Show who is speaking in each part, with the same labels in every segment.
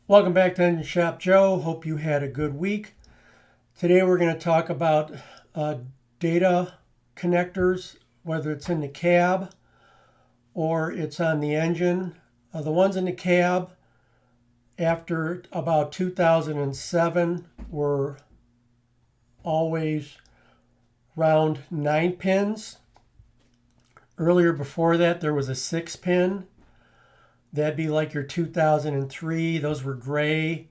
Speaker 1: Welcome back to Engine Shop Joe. Hope you had a good week. Today we're going to talk about uh, data connectors, whether it's in the cab or it's on the engine. The ones in the cab after about 2007 were always round 9 pins. Earlier before that there was a 6 pin. That'd be like your 2003. Those were gray.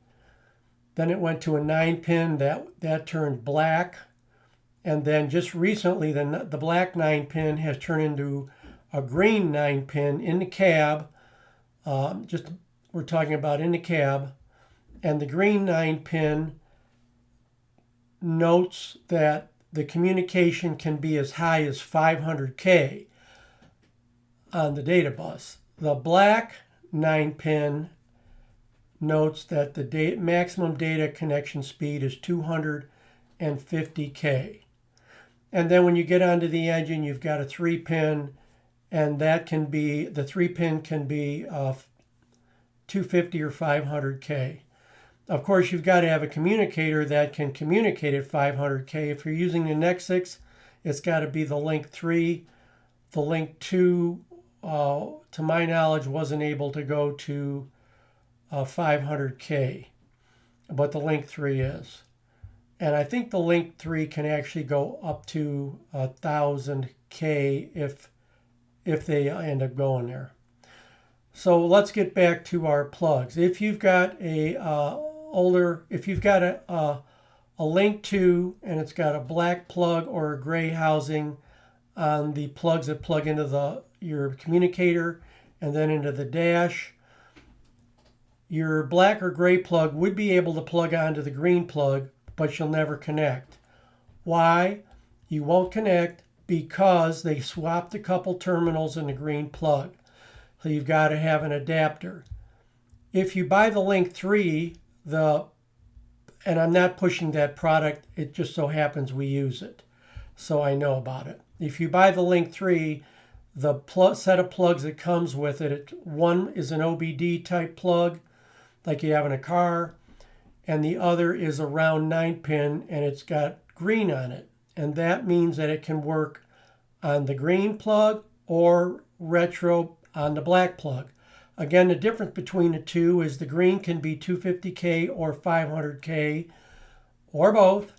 Speaker 1: Then it went to a 9 pin that turned black. And then just recently, the black 9 pin has turned into a green 9 pin in the cab. Just we're talking about in the cab. And the green 9 pin notes that the communication can be as high as 500K on the data bus. The black 9 pin notes that the maximum data connection speed is 250K. And then when you get onto the engine, you've got a 3 pin, and that can be, the 3 pin can be 250 or 500K. Of course, you've got to have a communicator that can communicate at 500K. If you're using the Nexus, it's got to be the Link 3. The Link 2, to my knowledge, wasn't able to go to 500K, but the Link 3 is. And I think the Link 3 can actually go up to 1000K if they end up going there. So let's get back to our plugs. If you've got if you've got a Link 2 and it's got a black plug or a gray housing on the plugs that plug into your communicator and then into the dash, your black or gray plug would be able to plug onto the green plug, but you'll never connect. Why? You won't connect because they swapped a couple terminals in the green plug. So you've got to have an adapter. If you buy the Link 3, and I'm not pushing that product, it just so happens we use it, so I know about it. If you buy the Link 3, the set of plugs that comes with it, one is an OBD type plug, like you have in a car, and the other is a round 9 pin and it's got green on it. And that means that it can work on the green plug or retro on the black plug. Again, the difference between the two is the green can be 250K or 500K or both,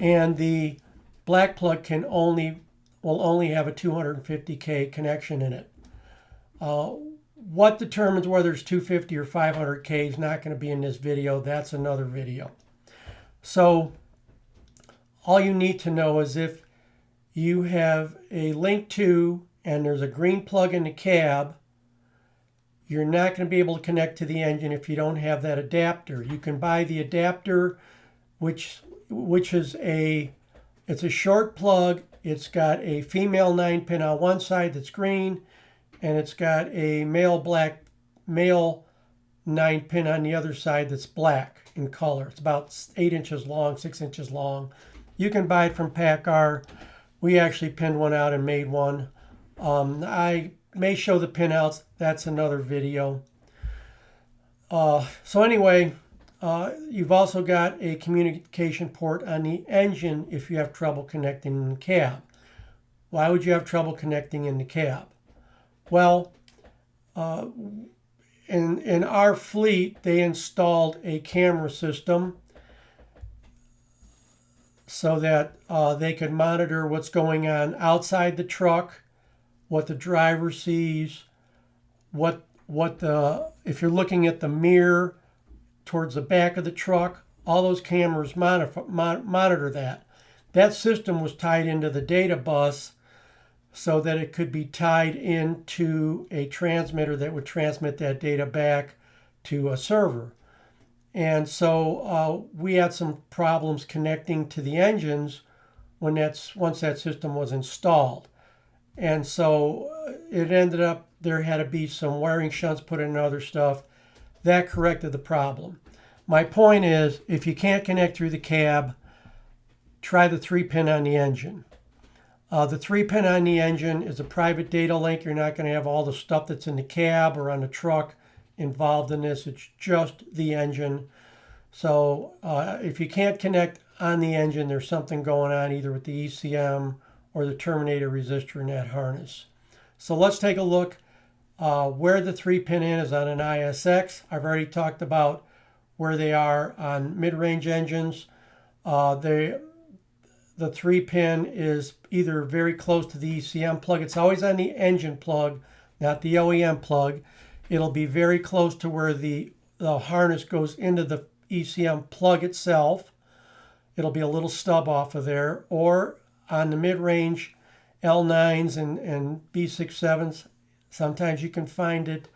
Speaker 1: and the black plug will only have a 250K connection in it. What determines whether it's 250 or 500K is not going to be in this video. That's another video. So all you need to know is if you have a Link 2 and there's a green plug in the cab, you're not going to be able to connect to the engine if you don't have that adapter. You can buy the adapter, which is it's a short plug. It's got a female 9 pin on one side that's green, and it's got a male 9 pin on the other side that's black in color. It's about 8 inches long, 6 inches long. You can buy it from PACCAR. We actually pinned one out and made one. I may show the pin outs. That's another video. So anyway, you've also got a communication port on the engine if you have trouble connecting in the cab. Why would you have trouble connecting in the cab? Well, in our fleet, they installed a camera system so that they could monitor what's going on outside the truck, what the driver sees, if you're looking at the mirror towards the back of the truck, all those cameras monitor that. That system was tied into the data bus so that it could be tied into a transmitter that would transmit that data back to a server. And so we had some problems connecting to the engines once that system was installed. And so it ended up there had to be some wiring shunts put in and other stuff. That corrected the problem. My point is, if you can't connect through the cab, try the 3 pin on the engine. The 3 pin on the engine is a private data link. You're not going to have all the stuff that's in the cab or on the truck involved in this. It's just the engine. So if you can't connect on the engine, there's something going on either with the ECM or the terminator resistor in that harness. So let's take a look where the 3-pin in is on an ISX. I've already talked about where they are on mid-range engines. The 3-pin is either very close to the ECM plug. It's always on the engine plug, not the OEM plug. It'll be very close to where the harness goes into the ECM plug itself. It'll be a little stub off of there. Or on the mid-range L9s and B67s, sometimes you can find it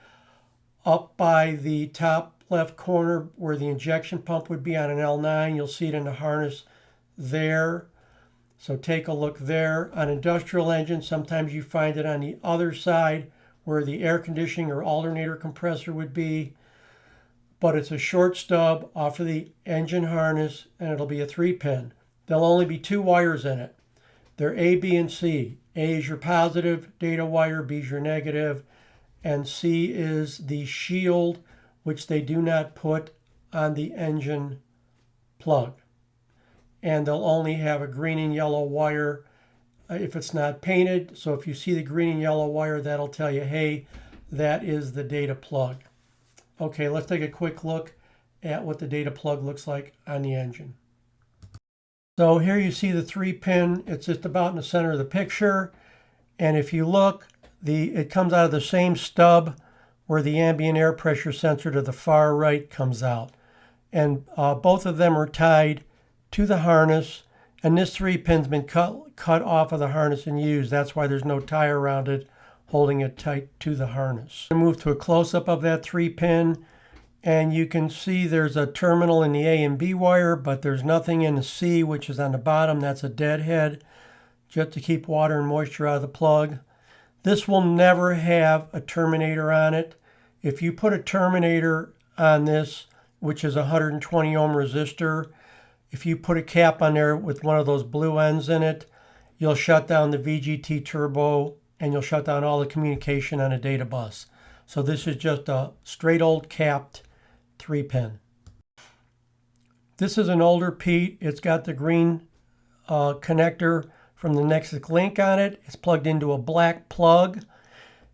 Speaker 1: up by the top left corner where the injection pump would be on an L9. You'll see it in the harness there. So take a look there. On industrial engines, sometimes you find it on the other side where the air conditioning or alternator compressor would be. But it's a short stub off of the engine harness, and it'll be a 3-pin. There'll only be 2 wires in it. They're A, B, and C. A is your positive data wire, B is your negative, and C is the shield, which they do not put on the engine plug. And they'll only have a green and yellow wire if it's not painted. So if you see the green and yellow wire, that'll tell you, hey, that is the data plug. Okay, let's take a quick look at what the data plug looks like on the engine. So here you see the 3-pin. It's just about in the center of the picture. And if you look, it comes out of the same stub where the ambient air pressure sensor to the far right comes out. And both of them are tied to the harness. And this 3-pin's been cut off of the harness and used. That's why there's no tie around it holding it tight to the harness. I'm going to move to a close-up of that 3-pin. And you can see there's a terminal in the A and B wire, but there's nothing in the C, which is on the bottom. That's a deadhead, just to keep water and moisture out of the plug. This will never have a terminator on it. If you put a terminator on this, which is a 120 ohm resistor, if you put a cap on there with one of those blue ends in it, you'll shut down the VGT turbo and you'll shut down all the communication on a data bus. So this is just a straight old capped 3-pin. This is an older Pete. It's got the green connector from the Nexus Link on it. It's plugged into a black plug,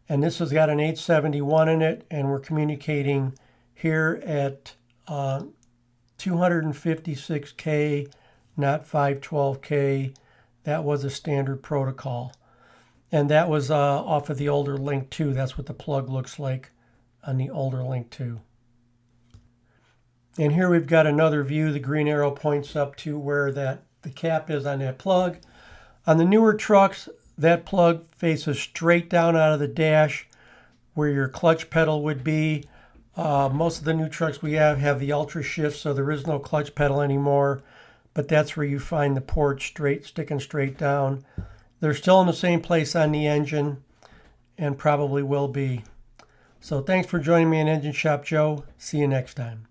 Speaker 1: and this has got an 871 in it, and we're communicating here at 256K, not 512K. That was a standard protocol, and that was off of the older Link 2. That's what the plug looks like on the older Link 2. And here we've got another view. The green arrow points up to where the cap is on that plug. On the newer trucks, that plug faces straight down out of the dash where your clutch pedal would be. Most of the new trucks we have the Ultra Shift, so there is no clutch pedal anymore. But that's where you find the port sticking straight down. They're still in the same place on the engine and probably will be. So thanks for joining me in Engine Shop Joe. See you next time.